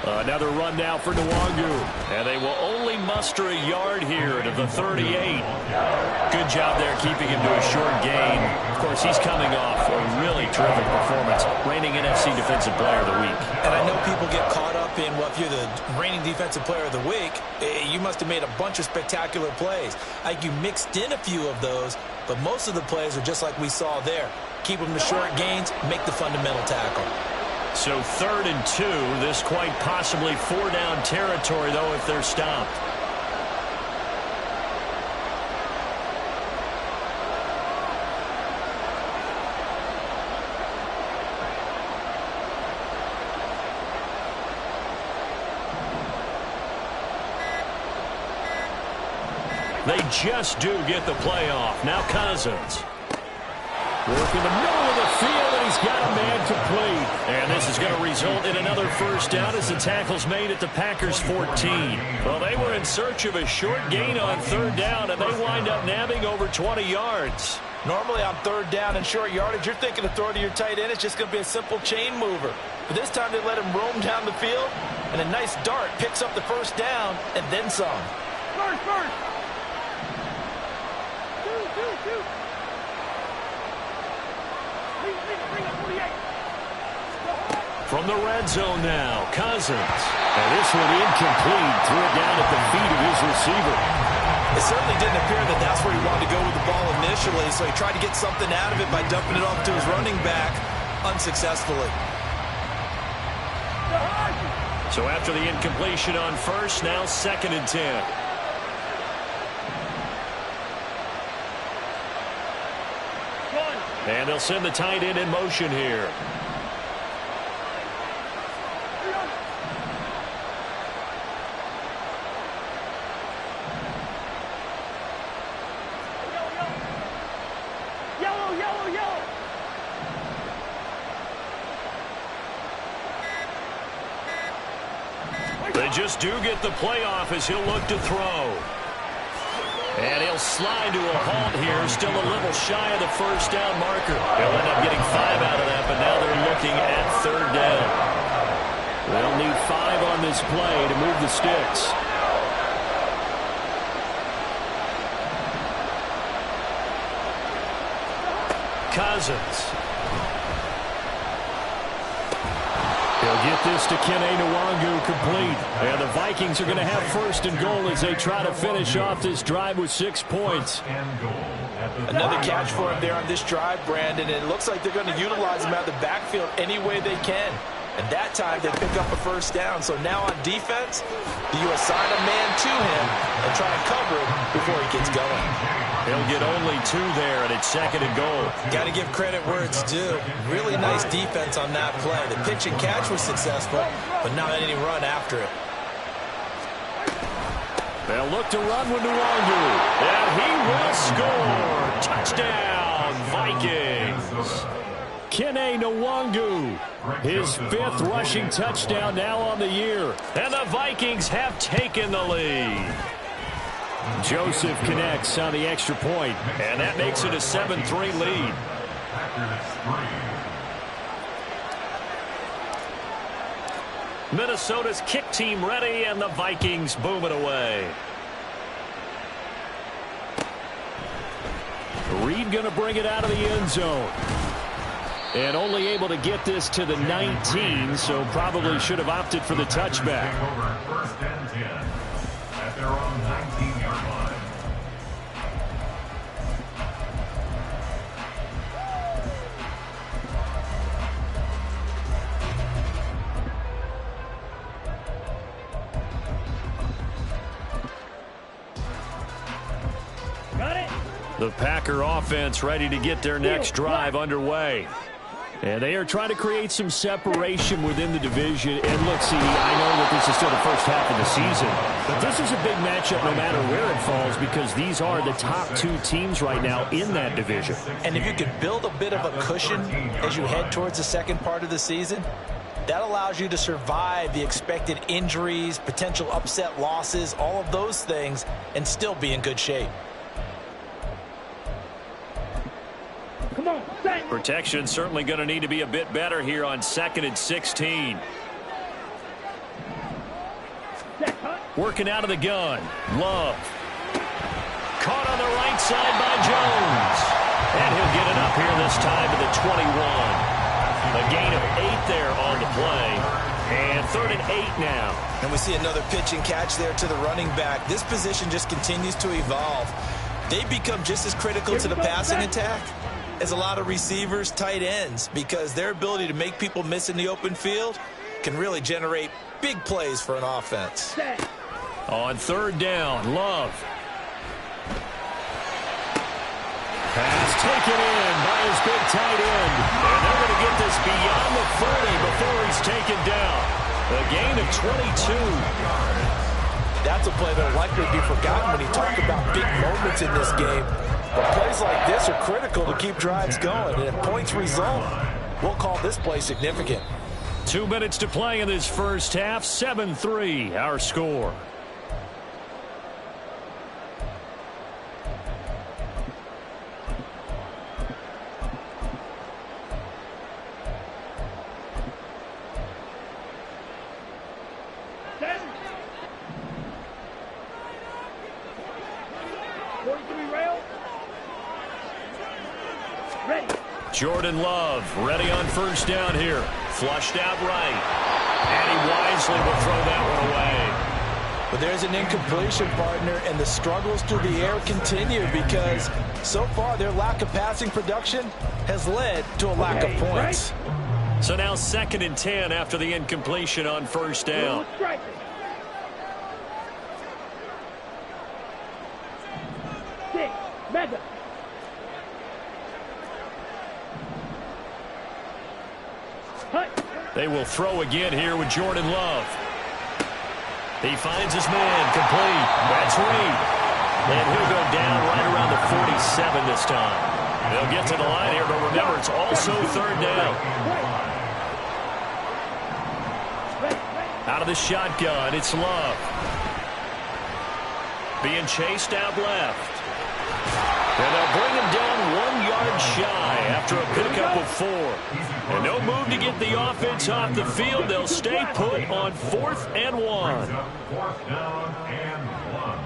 Another run now for Nwangu. And they will only muster a yard here to the 38. Good job there keeping him to a short gain. Of course, he's coming off a really terrific performance. Reigning NFC Defensive Player of the Week. And I know people get caught up in, well, if you're the reigning Defensive Player of the Week, you must have made a bunch of spectacular plays. Like you mixed in a few of those, but most of the plays are just like we saw there. Keep them to short gains, make the fundamental tackle. So 3rd and 2. This quite possibly 4-down territory, though, if they're stopped. They just do get the playoff. Now Cousins. Work in the middle of the field, and he's got a man complete. And this is going to result in another first down as the tackle's made at the Packers' 14. Well, they were in search of a short gain on 3rd down, and they wind up nabbing over 20 yards. Normally on 3rd down and short yardage, you're thinking of throwing to your tight end. It's just going to be a simple chain mover. But this time they let him roam down the field, and a nice dart picks up the first down and then some. First. Two. From the red zone now, Cousins. And this one incomplete. Threw it down at the feet of his receiver. It certainly didn't appear that that's where he wanted to go with the ball initially, so he tried to get something out of it by dumping it off to his running back unsuccessfully. So after the incompletion on first, now 2nd and 10. And they'll send the tight end in motion here. Yellow. They just do get the playoff as he'll look to throw. And he'll slide to a halt here, still a little shy of the first down marker. They'll end up getting 5 out of that, but now they're looking at 3rd down. They'll need 5 on this play to move the sticks. Cousins. He'll get this to Nwangu complete. And the Vikings are going to have 1st and goal as they try to finish off this drive with 6 points. Another catch for him there on this drive, Brandon. It looks like they're going to utilize him out of the backfield any way they can. And that time they pick up a first down. So now on defense, do you assign a man to him and try and cover it before he gets going? He'll get only 2 there, and it's 2nd and goal. Got to give credit where it's due. Really nice defense on that play. The pitch and catch was successful, but not any run after it. They'll look to run with Nwangu, and he will score. Touchdown, Vikings. Nwangu, his 5th rushing touchdown now on the year. And the Vikings have taken the lead. Joseph connects on the extra point, and that makes it a 7-3 lead. Minnesota's kick team ready, and the Vikings boom it away. Reed going to bring it out of the end zone. And only able to get this to the 19, so probably should have opted for the touchback. First and 10 at their own 19-yard line. The Packer offense ready to get their next drive underway. And they are trying to create some separation within the division. And look, CD, I know that this is still the first half of the season, but this is a big matchup no matter where it falls because these are the top 2 teams right now in that division. And if you could build a bit of a cushion as you head towards the second part of the season, that allows you to survive the expected injuries, potential upset losses, all of those things, and still be in good shape. Protection certainly going to need to be a bit better here on 2nd and 16. Working out of the gun. Love. Caught on the right side by Jones. And he'll get it up here this time to the 21. A gain of 8 there on the play. And 3rd and 8 now. And we see another pitch and catch there to the running back. This position just continues to evolve. They become just as critical to the passing attack as a lot of receivers, tight ends, because their ability to make people miss in the open field can really generate big plays for an offense. On 3rd down, Love. Pass taken in by his big tight end. And they're going to get this beyond the 40 before he's taken down. A gain of 22. That's a play that will likely be forgotten when you talk about big moments in this game. But plays like this are critical to keep drives going. And if points result, we'll call this play significant. 2 minutes to play in this first half. 7-3, our score. Jordan Love ready on 1st down here. Flushed out right. And he wisely will throw that one away. But there's an incompletion, partner, and the struggles through the air continue because so far their lack of passing production has led to a lack of points. So now 2nd and 10 after the incompletion on 1st down. Mamba. They will throw again here with Jordan Love. He finds his man complete. That's Reed. And he'll go down right around the 47 this time. They'll get to the line here, but remember, it's also 3rd down. Out of the shotgun, it's Love. Being chased out left. And they'll bring him down 1 yard shy after a pickup of 4. And no move to get the offense off the field. They'll stay put on 4th and 1. 4th down and 1.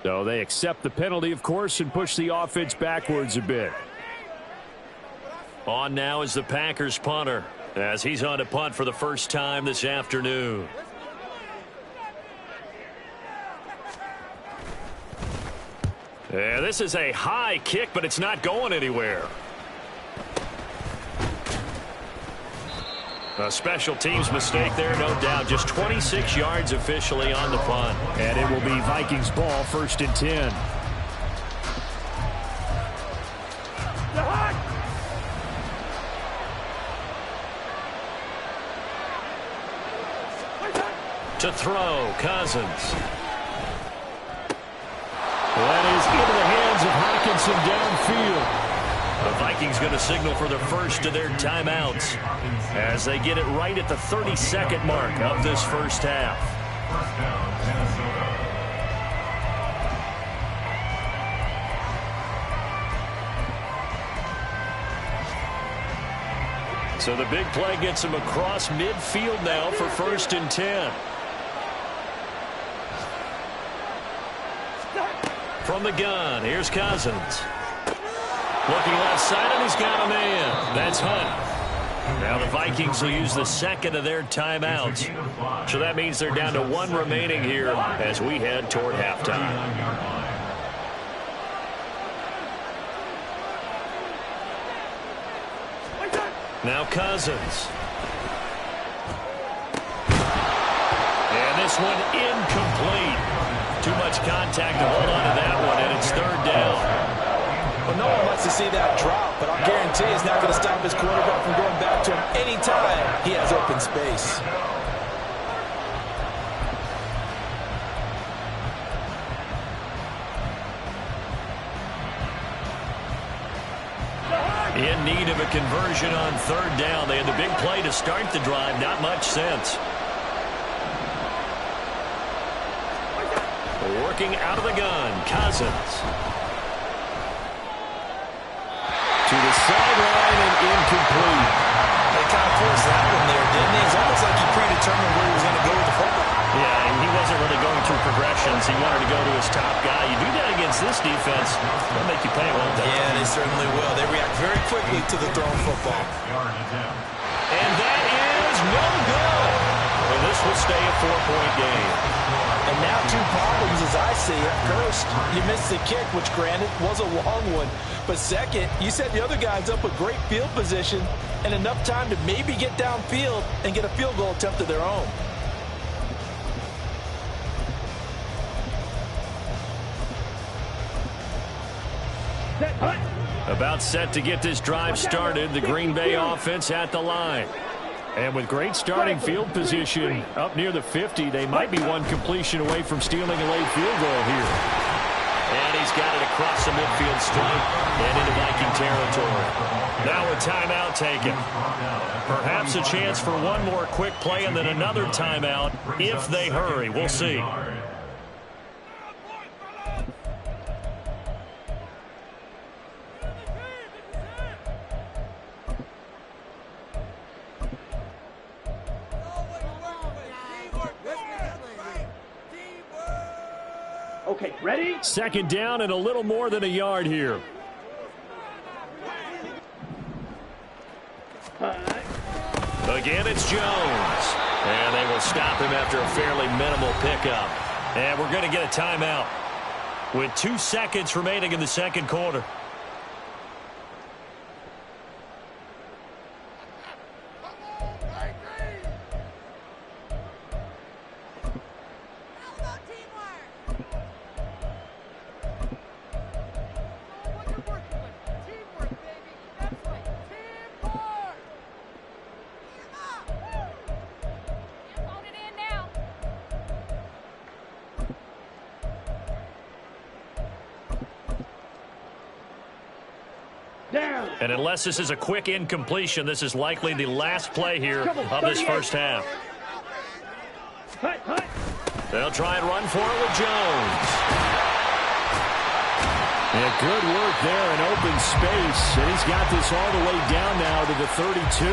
So they accept the penalty, of course, and push the offense backwards a bit. On now is the Packers punter, as he's on to punt for the first time this afternoon. Yeah, this is a high kick, but it's not going anywhere. A special teams mistake there, no doubt. Just 26 yards officially on the punt. And it will be Vikings ball, 1st and 10. To throw, Cousins. That is into the hands of Hockenson downfield. The Vikings going to signal for the first of their timeouts as they get it right at the 32nd mark of this first half. 1st down, Minnesota. So the big play gets him across midfield now for 1st and 10. From the gun, here's Cousins. Looking left side, and he's got a man. That's Hunt. Now the Vikings will use the 2nd of their timeouts. So that means they're down to 1 remaining here as we head toward halftime. Now Cousins. And this one incomplete. Too much contact to hold on to that one, and it's 3rd down. Well, no one wants to see that drop, but I'll guarantee he's not going to stop his quarterback from going back to him anytime he has open space. In need of a conversion on 3rd down. They had the big play to start the drive. Not much sense. Working out of the gun, Cousins. To the sideline and incomplete. They kind of forced that one there, didn't they? It's almost like he predetermined where he was going to go with the football. Yeah, he wasn't really going through progressions. He wanted to go to his top guy. You do that against this defense, they'll make you pay, won't they? Yeah, they certainly will. They react very quickly to the thrown football. And that is no good. Well, this will stay a 4-point game. And now 2 problems as I see it. First, you missed the kick, which granted was a long one. But second, you set the other guys up with great field position and enough time to maybe get downfield and get a field goal attempt of their own. About set to get this drive started, the Green Bay offense at the line. And with great starting field position up near the 50, they might be one completion away from stealing a late field goal here. And he's got it across the midfield stripe and into Viking territory. Now a timeout taken. Perhaps a chance for one more quick play and then another timeout if they hurry. We'll see. Okay, ready? Second down and a little more than a yard here. Again, it's Jones. And they will stop him after a fairly minimal pickup. And we're going to get a timeout with 2 seconds remaining in the second quarter. And unless this is a quick incompletion, this is likely the last play here of this first half. They'll try and run for it with Jones. And good work there in open space. And he's got this all the way down now to the 32.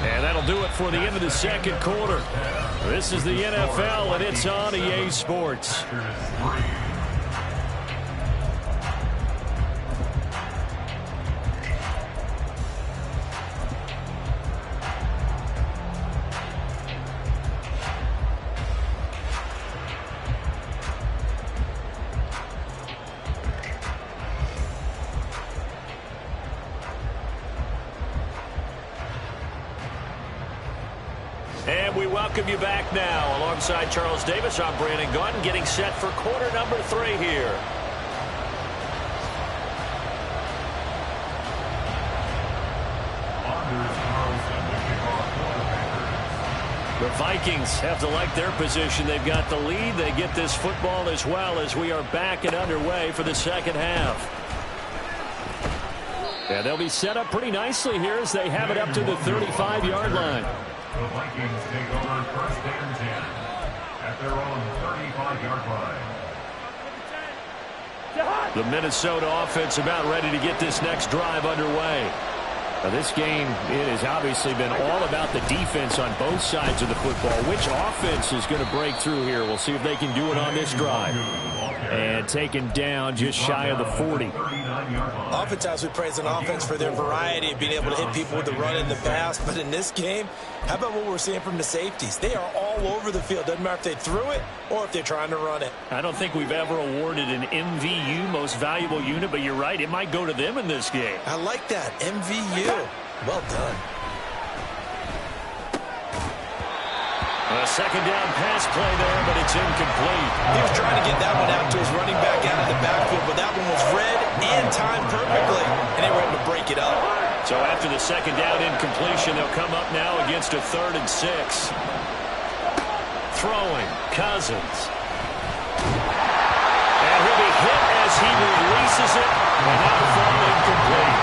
And that'll do it for the end of the second quarter. This is the NFL, and it's on EA Sports. And we welcome you back now. Alongside Charles Davis, I'm Brandon Gunn, getting set for quarter number 3 here. The Vikings have to like their position. They've got the lead. They get this football as well as we are back and underway for the second half. And they'll be set up pretty nicely here as they have it up to the 35-yard line. The Vikings take over first and 10 at their own 35-yard line. The Minnesota offense about ready to get this next drive underway. Now this game, it has obviously been all about the defense on both sides of the football. Which offense is going to break through here? We'll see if they can do it on this drive. And taken down just shy of the 40. Oftentimes we praise an offense for their variety of being able to hit people with the run in the pass. But in this game, how about what we're seeing from the safeties? They are all over the field. Doesn't matter if they threw it or if they're trying to run it. I don't think we've ever awarded an MVU, most valuable unit, but you're right. It might go to them in this game. I like that. MVU. Well done. A second down pass play there, but it's incomplete. He was trying to get that one out to his running back out of the backfield, but that one was read and timed perfectly, and they were able to break it up. So after the second down incompletion, they'll come up now against a 3rd and 6. Throwing, Cousins. And he'll be hit as he releases it, and that'll fall incomplete.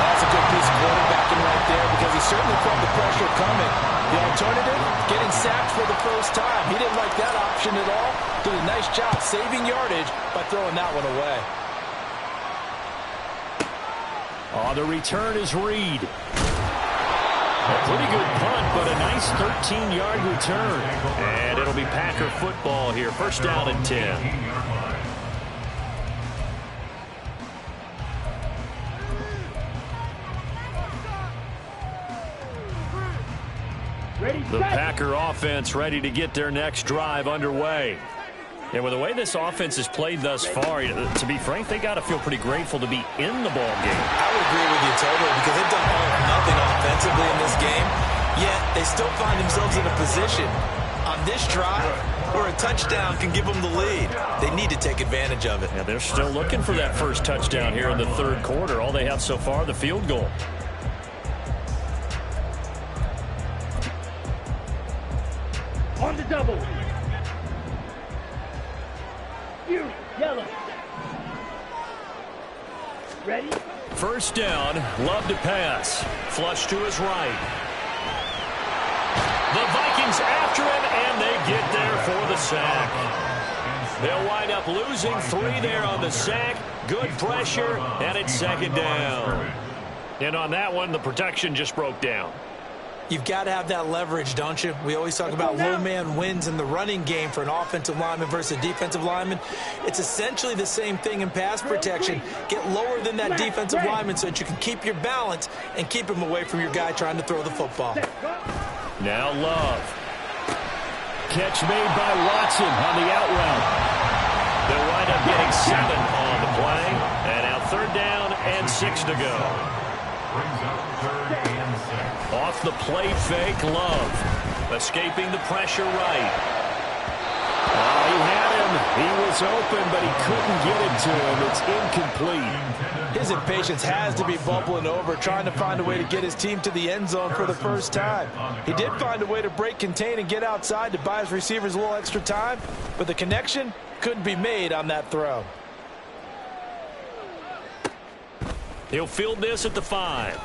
That's a good piece of quarterbacking right there because he certainly felt the pressure coming. The alternative, getting sacked for the first time. He didn't like that option at all. Did a nice job saving yardage by throwing that one away. Oh, the return is Reed. A pretty good punt, but a nice 13-yard return. And it'll be Packer football here. First down and 10. The Packer offense ready to get their next drive underway. And with the way this offense has played thus far, to be frank, they got to feel pretty grateful to be in the ball game. I would agree with you totally, because they've done all or nothing offensively in this game, yet they still find themselves in a position on this drive where a touchdown can give them the lead. They need to take advantage of it. Yeah, they're still looking for that first touchdown here in the third quarter. All they have so far, the field goal. On the double. You, yellow. Ready? First down, Love to pass. Flush to his right. The Vikings after him, and they get there for the sack. They'll wind up losing 3 there on the sack. Good pressure, and it's second down. And on that one, the protection just broke down. You've got to have that leverage, don't you? We always talk about low man wins in the running game for an offensive lineman versus a defensive lineman. It's essentially the same thing in pass protection. Get lower than that defensive lineman so that you can keep your balance and keep him away from your guy trying to throw the football. Now Love. Catch made by Watson on the out route. They'll wind up getting 7 on the play. And now third down and 6 to go. Brings up third and 6. Off the play fake, Love. Escaping the pressure right. Oh, he had him. He was open, but he couldn't get it to him. It's incomplete. His impatience has to be bubbling over, trying to find a way to get his team to the end zone for the first time. He did find a way to break contain and get outside to buy his receivers a little extra time, but the connection couldn't be made on that throw. He'll field this at the 5.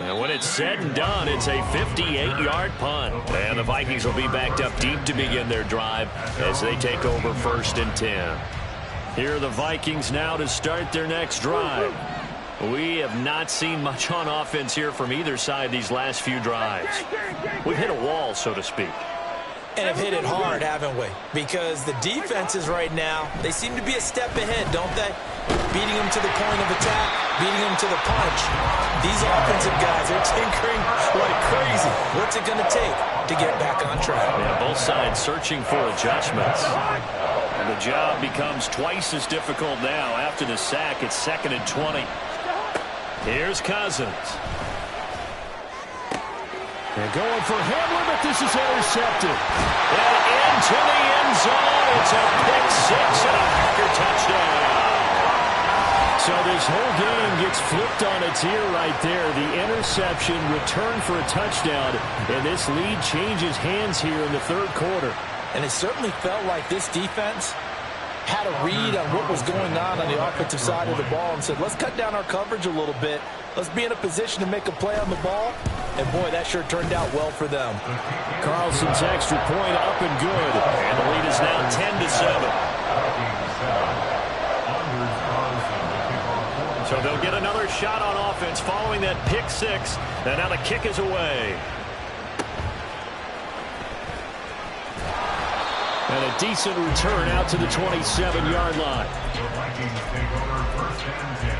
And when it's said and done, it's a 58-yard punt. And the Vikings will be backed up deep to begin their drive as they take over first and 10. Here are the Vikings now to start their next drive. We have not seen much on offense here from either side these last few drives. We've hit a wall, so to speak. And have hit it hard, haven't we? Because the defenses right now, they seem to be a step ahead, don't they? Beating them to the point of attack, beating them to the punch. These offensive guys are tinkering like crazy. What's it going to take to get back on track? Yeah, both sides searching for adjustments. And the job becomes twice as difficult now. After the sack, it's 2nd and 20. Here's Cousins. They're going for Hamlin, but this is intercepted. And into the end zone. It's a pick 6 and a Packer touchdown. So this whole game gets flipped on its ear right there. The interception, return for a touchdown, and this lead changes hands here in the third quarter. And it certainly felt like this defense had a read on what was going on the offensive side of the ball and said, let's cut down our coverage a little bit. Let's be in a position to make a play on the ball. And, boy, that sure turned out well for them. Carlson's extra point up and good. And the lead is now 10-7. So they'll get another shot on offense following that pick 6. And now the kick is away. And a decent return out to the 27-yard line. The Vikings take over first and 10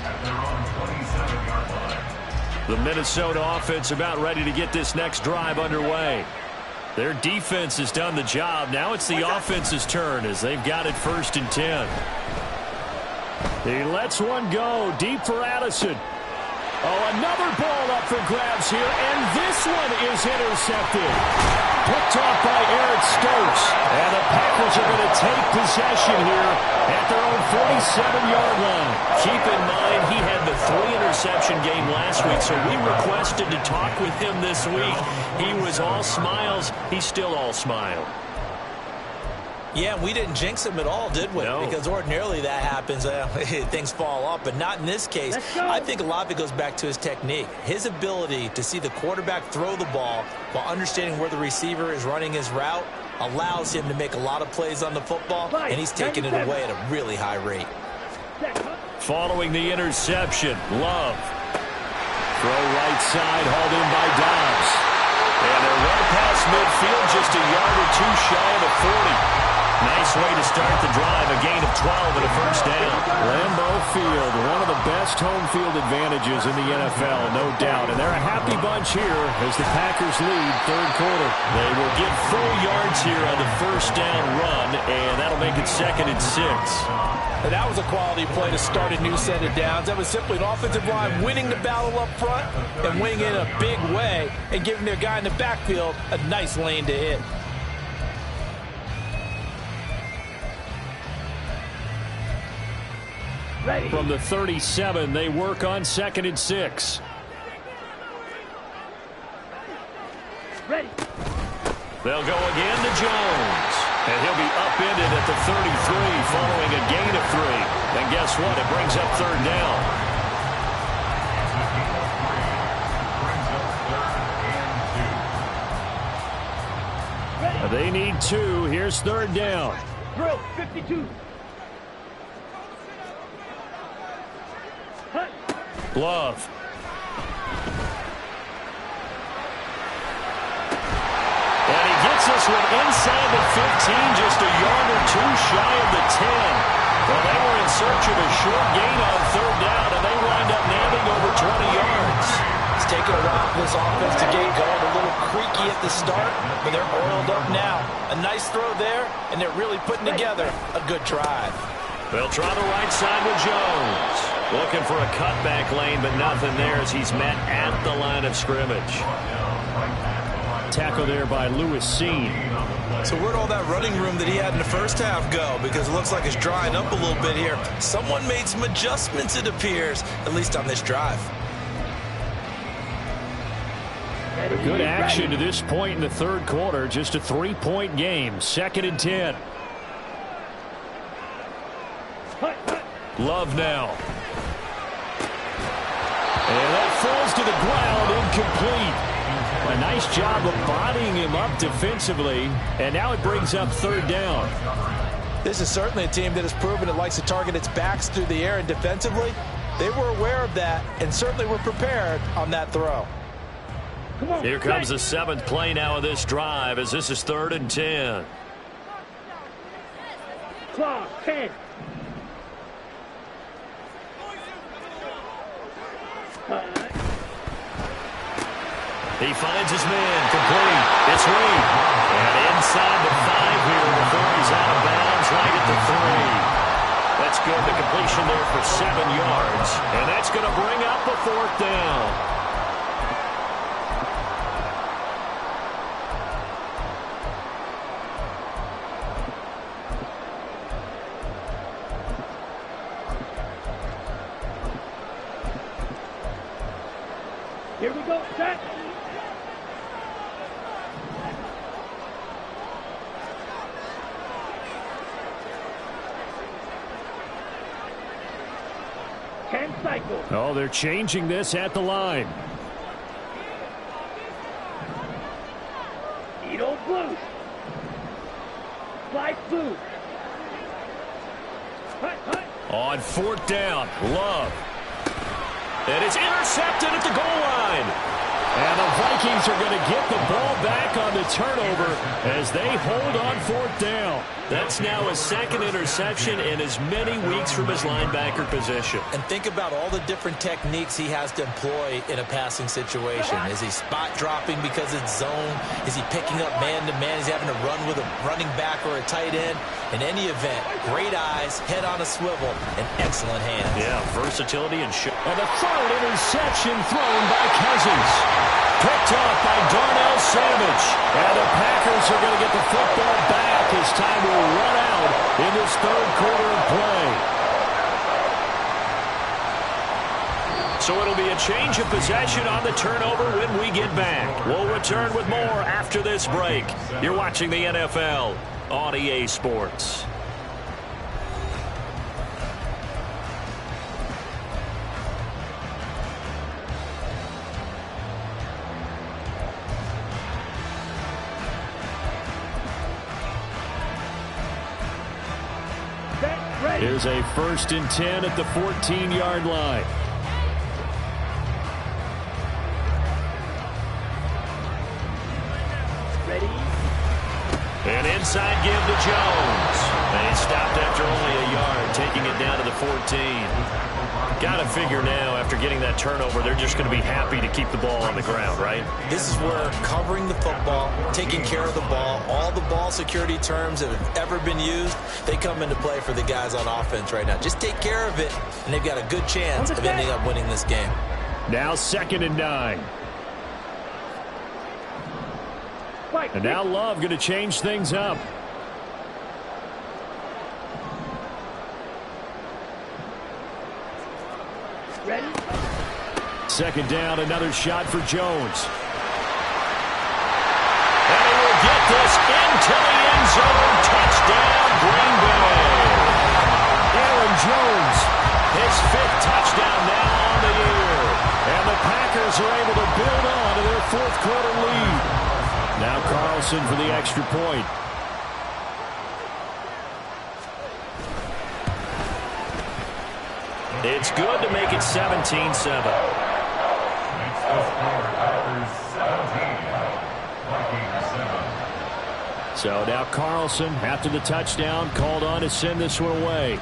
at their own 27-yard line. The Minnesota offense about ready to get this next drive underway. Their defense has done the job. Now it's the offense's turn as they've got it 1st and 10. He lets one go deep for Addison. Oh, another ball up for grabs here, and this one is intercepted. Picked off by Eric Stokes. And the Packers are going to take possession here at their own 47-yard line. Keep in mind, he had the 3-interception game last week, so we requested to talk with him this week. He was all smiles. He's still all smile. Yeah, we didn't jinx him at all, did we? No. Because ordinarily that happens, things fall off, but not in this case. I think a lot of it goes back to his technique. His ability to see the quarterback throw the ball while understanding where the receiver is running his route allows him to make a lot of plays on the football, and he's taking it away at a really high rate. Following the interception, Love. Throw right side, hauled in by Dobbs. And they're right past midfield, just a yard or two shy of the 40. Nice way to start the drive, a gain of 12 and a first down. Lambeau Field, one of the best home field advantages in the NFL, no doubt. And they're a happy bunch here as the Packers lead third quarter. They will get 4 yards here on the first down run, and that'll make it 2nd and 6. And that was a quality play to start a new set of downs. That was simply an offensive line winning the battle up front and winning in a big way and giving their guy in the backfield a nice lane to hit. Ready. From the 37, they work on 2nd and 6. Ready. They'll go again to Jones. And he'll be upended at the 33 following a gain of 3. And guess what? It brings up 3rd down. They need 2. Here's 3rd down. Drill 52. Hut. Love. And he gets this one inside the 15, just a yard or 2 shy of the 10. Well, they were in search of a short gain on 3rd down, and they wind up nailing over 20 yards. It's taken a while for this offense to get going. A little creaky at the start, but they're oiled up now. A nice throw there, and they're really putting together a good drive. They'll try the right side with Jones. Looking for a cutback lane, but nothing there as he's met at the line of scrimmage. Tackle there by Lewis Seen. So where'd all that running room that he had in the first half go? Because it looks like it's drying up a little bit here. Someone made some adjustments, it appears, at least on this drive. Good action to this point in the third quarter. Just a 3-point game. 2nd and 10. Love now. And that falls to the ground, incomplete. A nice job of bodying him up defensively, and now it brings up 3rd down. This is certainly a team that has proven it likes to target its backs through the air, and defensively, they were aware of that and certainly were prepared on that throw. Come on, Here comes the 7th play now of this drive as this is 3rd and 10. Claw 10. He finds his man, complete. It's Reed. And inside the 5 here before he's out of bounds, right at the 3. That's good. The completion there for 7 yards. And that's going to bring up the 4th down. Here we go, set. Cycle. Oh, they're changing this at the line. Edo blue. Slide blue. On 4th down, Love. And it's intercepted at the goal line. And the Vikings are going to get the ball back on the turnover as they hold on 4th down. That's now his 2nd interception in as many weeks from his linebacker position. And think about all the different techniques he has to employ in a passing situation. Is he spot dropping because it's zone? Is he picking up man-to-man? Is he having to run with a running back or a tight end? In any event, great eyes, head on a swivel, and excellent hands. Yeah, versatility and shot. And the 3rd interception thrown by Cousins. Picked up by Darnell Savage. And the Packers are going to get the football back as time will run out in this 3rd quarter of play. So it'll be a change of possession on the turnover when we get back. We'll return with more after this break. You're watching the NFL on EA Sports. Here's a 1st and 10 at the 14-yard line. Ready? An inside give to Jones. And he stopped after only a yard, taking it down to the 14. Got to figure now, after getting that turnover, they're just going to be happy to keep the ball on the ground, right? This is where covering the football, taking care of the ball, all the ball security terms that have ever been used, they come into play for the guys on offense right now. Just take care of it, and they've got a good chance of ending up winning this game. Now 2nd and 9. And now Love going to change things up. Ready? 2nd down, another shot for Jones. And he will get this into the end zone. Touchdown, Green Bay. Aaron Jones, his 5th touchdown now on the year. And the Packers are able to build on to their 4th quarter lead. Now Carlson for the extra point. It's good to make it 17-7. So now Carlson, after the touchdown, called on to send this one away.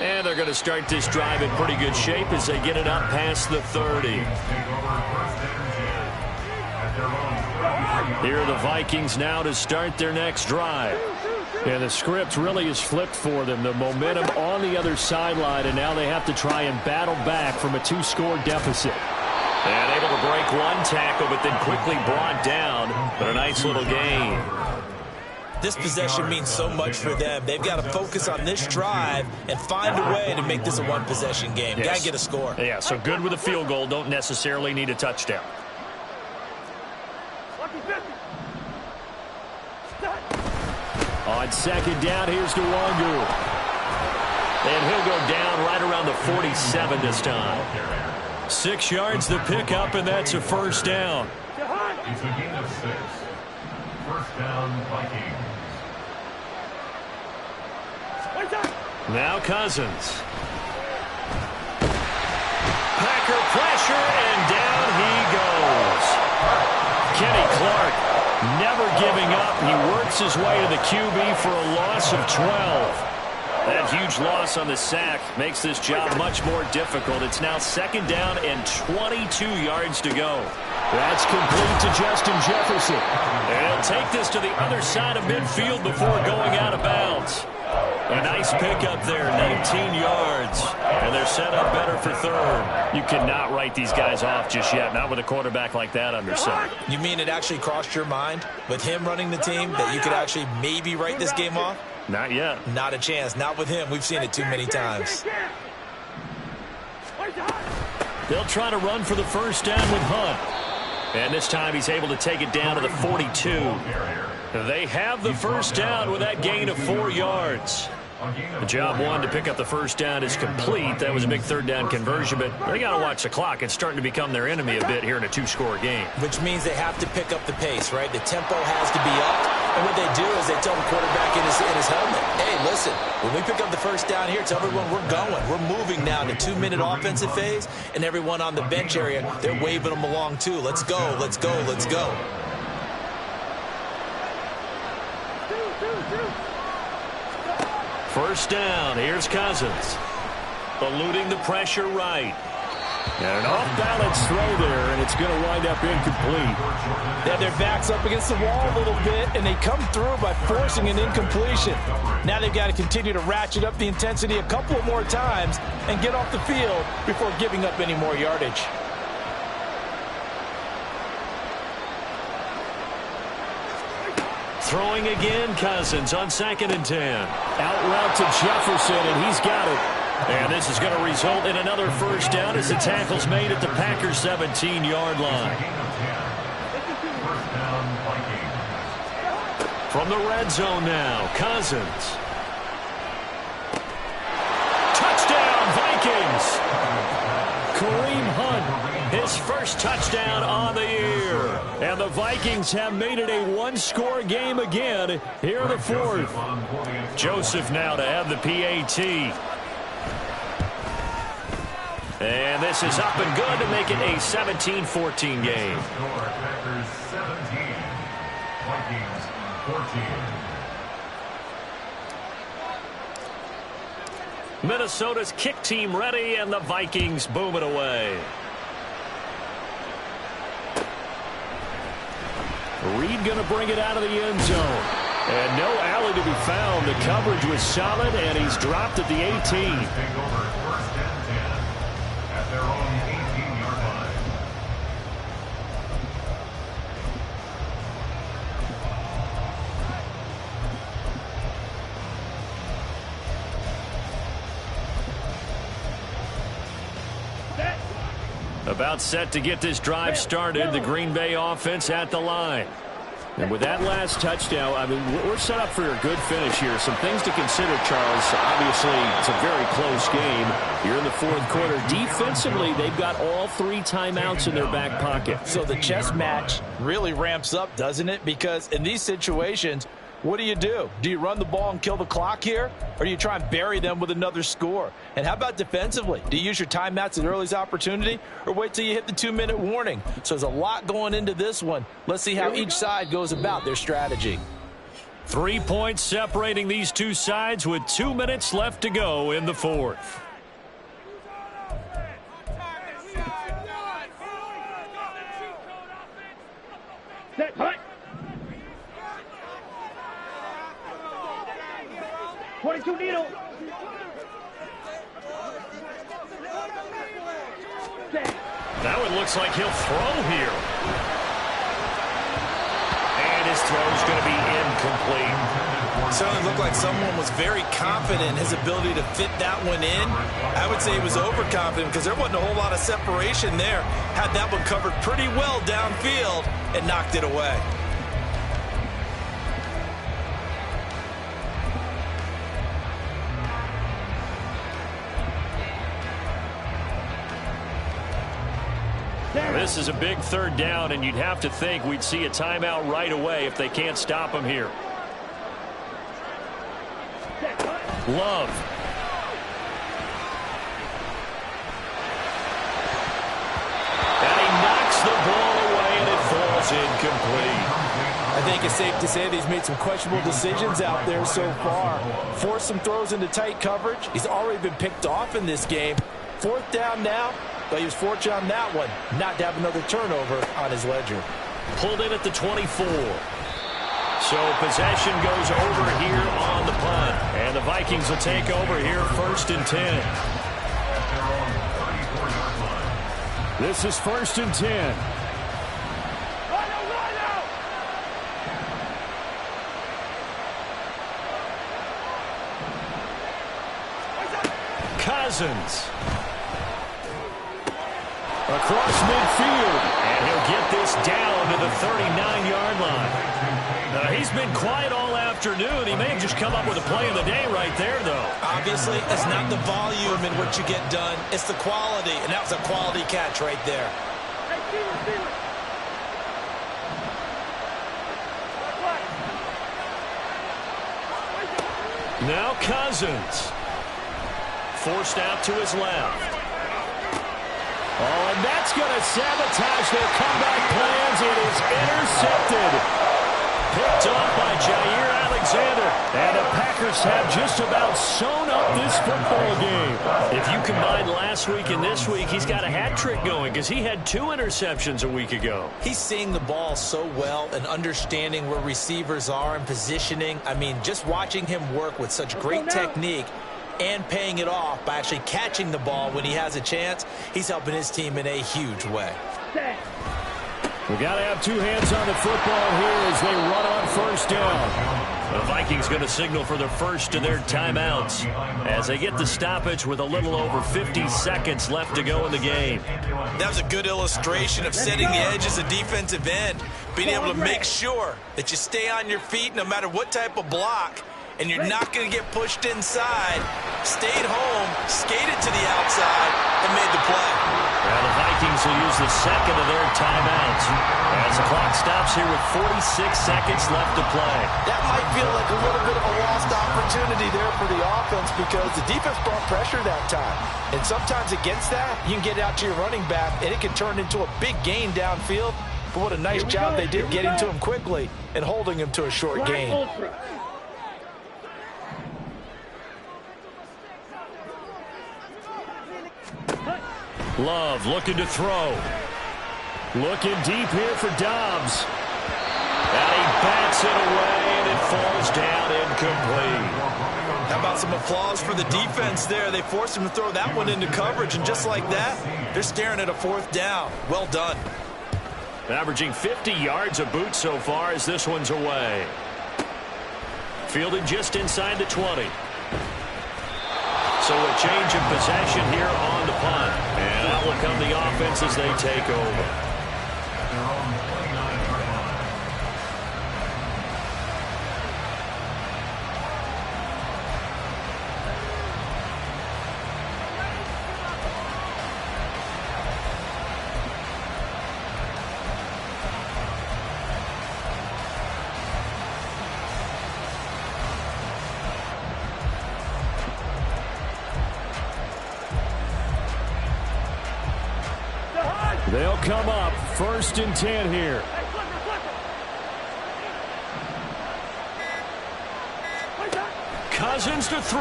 And they're going to start this drive in pretty good shape as they get it up past the 30. Here are the Vikings now to start their next drive. And the script really is flipped for them. The momentum on the other sideline, and now they have to try and battle back from a 2-score deficit. And able to break one tackle, but then quickly brought down. But a nice little gain. This possession means so much for them. They've got to focus on this drive and find a way to make this a one-possession game. Yes. Got to get a score. Yeah, so good with a field goal. Don't necessarily need a touchdown. On 2nd down, here's Nwangu. And he'll go down right around the 47 this time. 6 yards the pickup, and that's a 1st down. It's a gain of 6. 1st down, Vikings. Now Cousins. Packer pressure, and down he goes. Kenny Clark never giving up. He works his way to the QB for a loss of 12. That huge loss on the sack makes this job much more difficult. It's now 2nd down and 22 yards to go. That's complete to Justin Jefferson. And he'll take this to the other side of midfield before going out of bounds. A nice pickup there, 19 yards. And they're set up better for 3rd. You cannot write these guys off just yet, not with a quarterback like that under center. You mean it actually crossed your mind with him running the team that you could actually maybe write this game off? Not yet. Not a chance. Not with him. We've seen it too many times. They'll try to run for the 1st down with Hunt. And this time he's able to take it down to the 42. They have the 1st down with that gain of 4 yards. The job one to pick up the 1st down is complete. That was a big 3rd down conversion, but they got to watch the clock. It's starting to become their enemy a bit here in a 2-score game. Which means they have to pick up the pace, right? The tempo has to be up. And what they do is they tell the quarterback in his helmet, hey, listen, when we pick up the 1st down here, tell everyone we're going. We're moving now to 2-minute offensive phase, and everyone on the bench area, they're waving them along too. Let's go, let's go, let's go. First down, here's Cousins. Eluding the pressure right. And an off-balance throw there, and it's going to wind up incomplete. They have their backs up against the wall a little bit, and they come through by forcing an incompletion. Now they've got to continue to ratchet up the intensity a couple of more times and get off the field before giving up any more yardage. Throwing again, Cousins on 2nd and 10. Out route to Jefferson, and he's got it. And this is going to result in another 1st down as the tackle's made at the Packers' 17-yard line. From the red zone now, Cousins. Touchdown, Vikings! Kareem Hunt, his first touchdown on the year. And the Vikings have made it a one-score game again here in the fourth. Joseph now to have the PAT. And this is up and good to make it a 17-14 game. Packers 17, Vikings 14. Minnesota's kick team ready, and the Vikings boom it away. Reed going to bring it out of the end zone. And no alley to be found. The coverage was solid, and he's dropped at the 18. Take over first and 10 at their own 18-yard line. About set to get this drive started. The Green Bay offense at the line. And with that last touchdown, I mean, we're set up for a good finish here. Some things to consider, Charles. Obviously, it's a very close game. You're in the fourth quarter. Defensively, they've got all 3 timeouts in their back pocket. So the chess match really ramps up, doesn't it? Because in these situations, what do? Do you run the ball and kill the clock here? Or do you try and bury them with another score? And how about defensively? Do you use your timeouts at earliest opportunity? Or wait till you hit the 2-minute warning? So there's a lot going into this one. Let's see how each side goes about their strategy. 3 points separating these two sides with 2 minutes left to go in the fourth. Set, hut. 22 needle. Now it looks like he'll throw here. And his throw's going to be incomplete. Certainly looked like someone was very confident in his ability to fit that one in. I would say he was overconfident because there wasn't a whole lot of separation there. Had that one covered pretty well downfield and knocked it away. This is a big third down, and you'd have to think we'd see a timeout right away if they can't stop him here. Love. And he knocks the ball away, and it falls incomplete. I think it's safe to say that he's made some questionable decisions out there so far. Forced some throws into tight coverage. He's already been picked off in this game. Fourth down now. But he was fortunate on that one not to have another turnover on his ledger. Pulled in at the 24. So possession goes over here on the punt. And the Vikings will take over here first and 10. This is first and 10. Cousins. Across midfield, and he'll get this down to the 39-yard line. He's been quiet all afternoon. He may have just come up with a play of the day right there, though. Obviously, it's not the volume in what you get done. It's the quality, and that was a quality catch right there. Now Cousins. Forced out to his left. Oh, and that's going to sabotage their comeback plans. It is intercepted. Picked off by Jair Alexander. And the Packers have just about sewn up this football game. If you combine last week and this week, he's got a hat trick going because he had 2 interceptions a week ago. He's seeing the ball so well and understanding where receivers are and positioning. I mean, just watching him work with such great technique and paying it off by actually catching the ball when he has a chance, he's helping his team in a huge way. We got to have 2 hands on the football here as they run on first down. The Vikings going to signal for the first of their timeouts as they get the stoppage with a little over 50 seconds left to go in the game. That was a good illustration of setting the edge as a defensive end, being able to make sure that you stay on your feet no matter what type of block, and you're not going to get pushed inside. Stayed home, skated to the outside, and made the play. Now the Vikings will use the second of their timeouts as the clock stops here with 46 seconds left to play. That might feel like a little bit of a lost opportunity there for the offense because the defense brought pressure that time. And sometimes against that, you can get out to your running back, and it can turn into a big gain downfield. But what a nice job they did getting to him quickly and holding him to a short gain. Love looking to throw. Looking deep here for Dobbs. And he bats it away, and it falls down incomplete. How about some applause for the defense there? They forced him to throw that one into coverage, and just like that, they're staring at a fourth down. Well done. Averaging 50 yards a boot so far as this one's away. Fielded just inside the 20. So a change of possession here on the punt. And out will come the offense as they take over. They'll come up 1st and 10 here. Cousins to throw.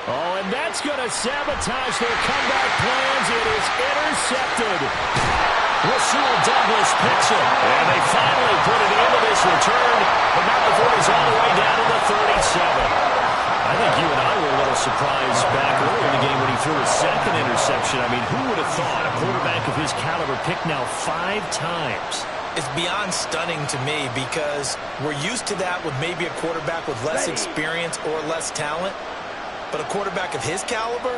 Oh, and that's going to sabotage their comeback plans. It is intercepted. Rasul Douglas picks it. And they finally put it into this return, but not before he's all the way down to the 37. I think you and I were a little surprised back early in the game when he threw his second interception. I mean, who would have thought a quarterback of his caliber picked now 5 times? It's beyond stunning to me because we're used to that with maybe a quarterback with less experience or less talent. But a quarterback of his caliber,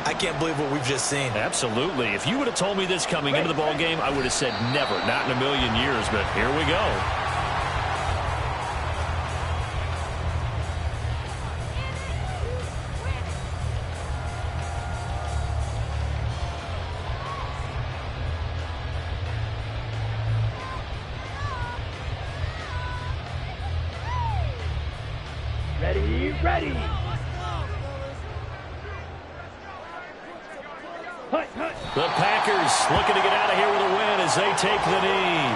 I can't believe what we've just seen. Absolutely. If you would have told me this coming into the ball game, I would have said never, not in a million years. But here we go. Ready. The Packers looking to get out of here with a win as they take the knee.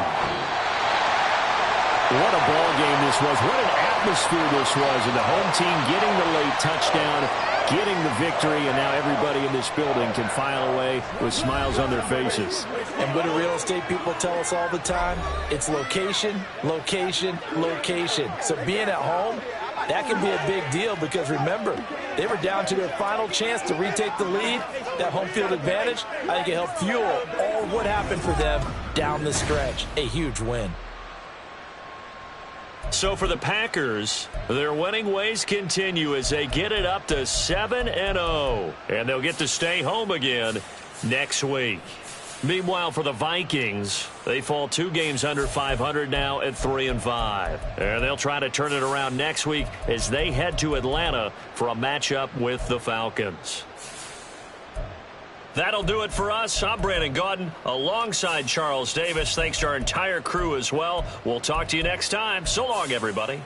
What a ball game this was. What an atmosphere this was. And the home team getting the late touchdown, getting the victory, and now everybody in this building can file away with smiles on their faces. And what do real estate people tell us all the time? It's location, location, location. So being at home, that can be a big deal because, remember, they were down to their final chance to retake the lead. That home field advantage, I think it helped fuel all what happened for them down the stretch. A huge win. So for the Packers, their winning ways continue as they get it up to 7-0. And they'll get to stay home again next week. Meanwhile, for the Vikings, they fall 2 games under 500 now at 3-5. And they'll try to turn it around next week as they head to Atlanta for a matchup with the Falcons. That'll do it for us. I'm Brandon Gaudin alongside Charles Davis. Thanks to our entire crew as well. We'll talk to you next time. So long, everybody.